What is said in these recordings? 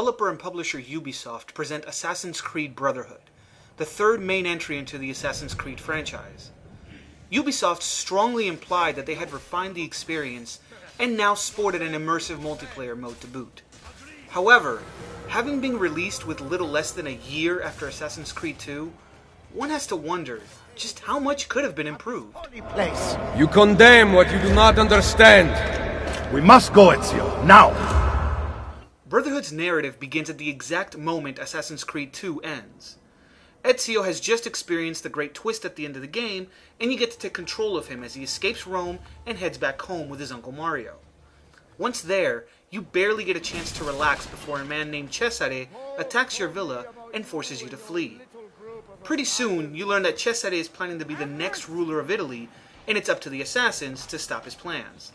developer and publisher Ubisoft present Assassin's Creed Brotherhood, the third main entry into the Assassin's Creed franchise. Ubisoft strongly implied that they had refined the experience and now sported an immersive multiplayer mode to boot. However, having been released with little less than a year after Assassin's Creed 2, one has to wonder just how much could have been improved. You condemn what you do not understand. We must go, Ezio, now! Brotherhood's narrative begins at the exact moment Assassin's Creed 2 ends. Ezio has just experienced the great twist at the end of the game, and you get to take control of him as he escapes Rome and heads back home with his Uncle Mario. Once there, you barely get a chance to relax before a man named Cesare attacks your villa and forces you to flee. Pretty soon, you learn that Cesare is planning to be the next ruler of Italy, and it's up to the assassins to stop his plans.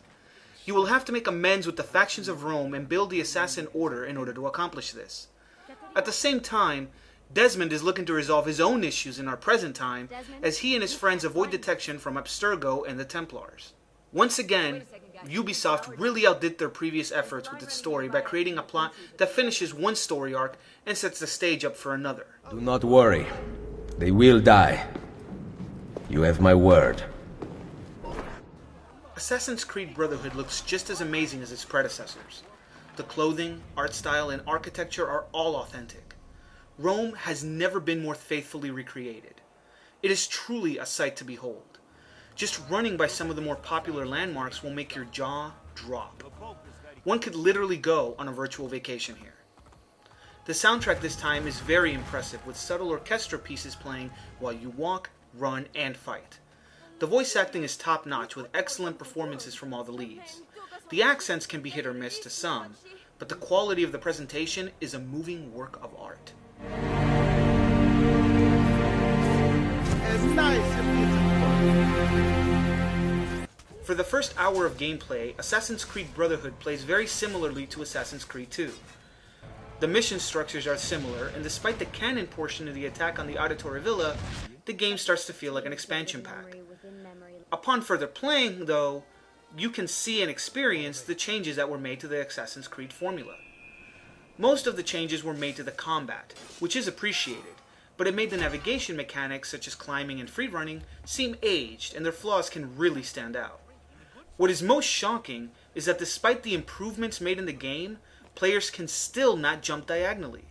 You will have to make amends with the factions of Rome and build the Assassin Order in order to accomplish this. At the same time, Desmond is looking to resolve his own issues in our present time as he and his friends avoid detection from Abstergo and the Templars. Once again, Ubisoft really outdid their previous efforts with its story by creating a plot that finishes one story arc and sets the stage up for another. Do not worry. They will die. You have my word. Assassin's Creed Brotherhood looks just as amazing as its predecessors. The clothing, art style, and architecture are all authentic. Rome has never been more faithfully recreated. It is truly a sight to behold. Just running by some of the more popular landmarks will make your jaw drop. One could literally go on a virtual vacation here. The soundtrack this time is very impressive, with subtle orchestra pieces playing while you walk, run, and fight. The voice acting is top-notch, with excellent performances from all the leads. The accents can be hit or miss to some, but the quality of the presentation is a moving work of art. For the first hour of gameplay, Assassin's Creed Brotherhood plays very similarly to Assassin's Creed 2. The mission structures are similar, and despite the canon portion of the attack on the Auditore Villa, the game starts to feel like an expansion pack. Upon further playing, though, you can see and experience the changes that were made to the Assassin's Creed formula. Most of the changes were made to the combat, which is appreciated, but it made the navigation mechanics, such as climbing and freerunning, seem aged, and their flaws can really stand out. What is most shocking is that despite the improvements made in the game, players can still not jump diagonally.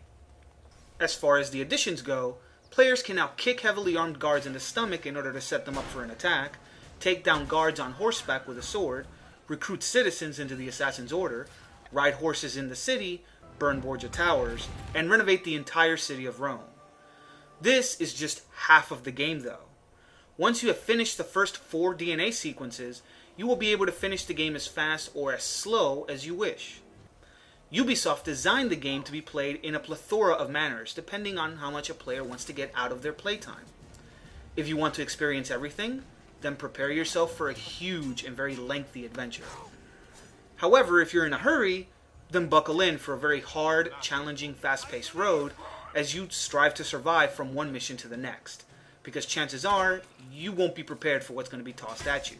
As far as the additions go, players can now kick heavily armed guards in the stomach in order to set them up for an attack, take down guards on horseback with a sword, recruit citizens into the Assassin's Order, ride horses in the city, burn Borgia Towers, and renovate the entire city of Rome. This is just half of the game, though. Once you have finished the first 4 DNA sequences, you will be able to finish the game as fast or as slow as you wish. Ubisoft designed the game to be played in a plethora of manners, depending on how much a player wants to get out of their playtime. If you want to experience everything, then prepare yourself for a huge and very lengthy adventure. However, if you're in a hurry, then buckle in for a very hard, challenging, fast-paced road as you strive to survive from one mission to the next, because chances are you won't be prepared for what's going to be tossed at you.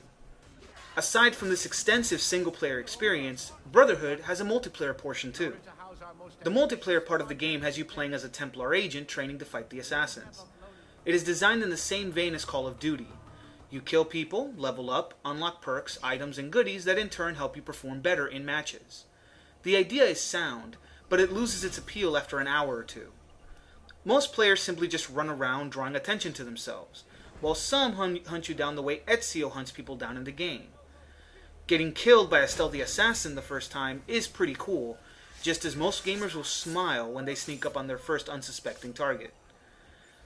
Aside from this extensive single-player experience, Brotherhood has a multiplayer portion too. The multiplayer part of the game has you playing as a Templar agent training to fight the assassins. It is designed in the same vein as Call of Duty. You kill people, level up, unlock perks, items, and goodies that in turn help you perform better in matches. The idea is sound, but it loses its appeal after an hour or two. Most players simply just run around drawing attention to themselves, while some hunt you down the way Ezio hunts people down in the game. Getting killed by a stealthy assassin the first time is pretty cool, just as most gamers will smile when they sneak up on their first unsuspecting target.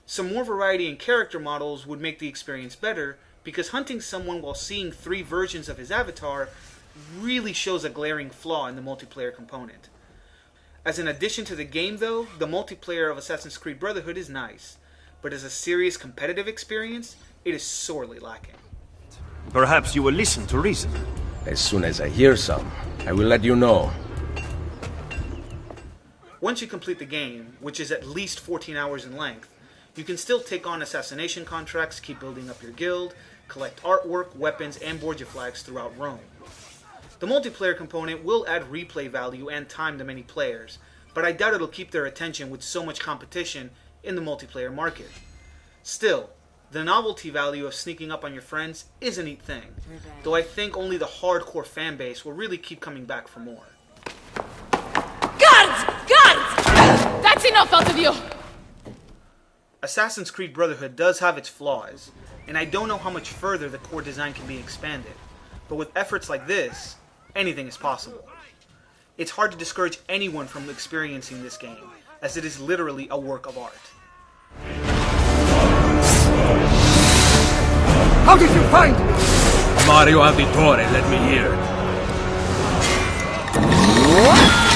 Some more variety in character models would make the experience better, because hunting someone while seeing 3 versions of his avatar really shows a glaring flaw in the multiplayer component. As an addition to the game, though, the multiplayer of Assassin's Creed Brotherhood is nice, but as a serious competitive experience, it is sorely lacking. Perhaps you will listen to reason. As soon as I hear some, I will let you know. Once you complete the game, which is at least 14 hours in length, you can still take on assassination contracts, keep building up your guild, collect artwork, weapons, and Borgia flags throughout Rome. The multiplayer component will add replay value and time to many players, but I doubt it'll keep their attention with so much competition in the multiplayer market. Still, the novelty value of sneaking up on your friends is a neat thing, though I think only the hardcore fan base will really keep coming back for more. Guards! Guards! That's enough out of you! Assassin's Creed Brotherhood does have its flaws, and I don't know how much further the core design can be expanded, but with efforts like this, anything is possible. It's hard to discourage anyone from experiencing this game, as it is literally a work of art. How did you find me? Mario Auditore, let me hear. What?